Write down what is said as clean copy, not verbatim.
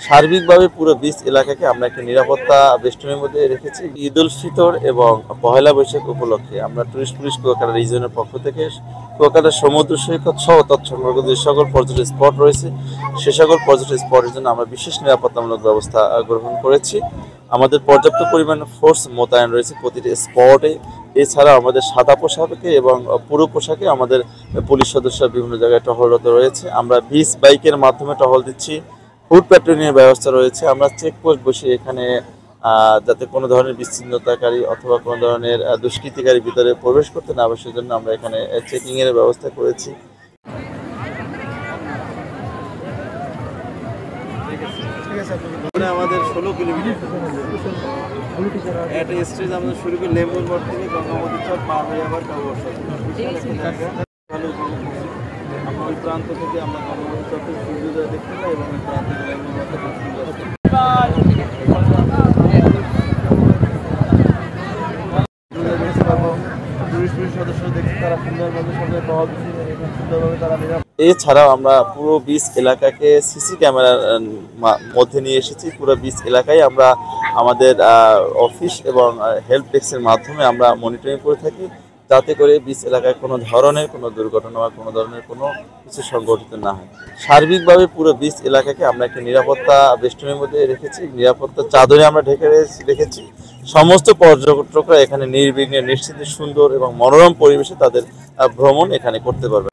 সার্বিকভাবে পুরো বিচ এলাকাকে আমরা একটা নিরাপত্তা বেষ্টনীর মধ্যে রেখেছি। ঈদ উল ফিতর এবং পহেলা বৈশাখ উপলক্ষে আমরা টুরিস্ট পুলিশ কুয়াকাটা রিজনের পক্ষ থেকে কুয়াকাটা সমুদ্র সৈকত সহ তৎসংলগ্ন যে সকল পর্যটন স্পট রয়েছে সে সকল পর্যটন স্পটের জন্য আমরা বিশেষ নিরাপত্তামূলক ব্যবস্থা গ্রহণ করেছি। আমাদের পর্যাপ্ত পরিমাণ ফোর্স মোতায়েন রয়েছে প্রতিটি স্পটে। এছাড়াও আমাদের সাদা পোশাকে এবং পুরো পোশাকে আমাদের পুলিশ সদস্যরা বিভিন্ন জায়গায় টহলরত রয়েছে। আমরা বিচ বাইকের মাধ্যমে টহল দিচ্ছি। ফুড প্যাট্রোলিংয়ের ব্যবস্থা রয়েছে। আমরা চেকপোস্ট বসে এখানে যাতে কোনো ধরনের বিচ্ছিন্নতাকারী অথবা কোনো ধরনের দুষ্কৃতিকারী ভিতরে প্রবেশ করতে না পারে সেজন্য আমরা এখানে চেকিংয়ের ব্যবস্থা করেছি। আমাদের 16 কিলোমিটার একটা স্টেজ আমরা শুরু করি লেম্বুর মোড় থেকে গঙ্গাবতী চর পার হয়ে আবার আমরা ওই প্রান্ত থেকে আমরা গঙ্গাবতী চর থেকে সূর্যোদয় দেখতে পাই এবং ওই প্রান্ত থেকে লেম্বুর মোড়টা খুব সুন্দর। এছাড়াও আমরা পুরো বিচ এলাকাকে সিসি ক্যামেরার মধ্যে নিয়ে এসেছি। পুরো বিচ এলাকায় আমরা আমাদের অফিস এবং হেল্প ডেস্কের মাধ্যমে আমরা মনিটরিং করে থাকি যাতে করে বিচ এলাকায় কোনো ধরনের কোনো দুর্ঘটনা বা কোনো ধরনের কোনো কিছু সংঘটিত না হয়। সার্বিকভাবে পুরো বিচ এলাকাকে আমরা একটা নিরাপত্তা বেষ্টনীর মধ্যে রেখেছি। নিরাপত্তা চাদরে আমরা ঢেকে রেখেছি। সমস্ত পর্যটকরা এখানে নির্বিঘ্নে নিশ্চিন্তে সুন্দর এবং মনোরম পরিবেশে তাদের ভ্রমণ এখানে করতে পারবে।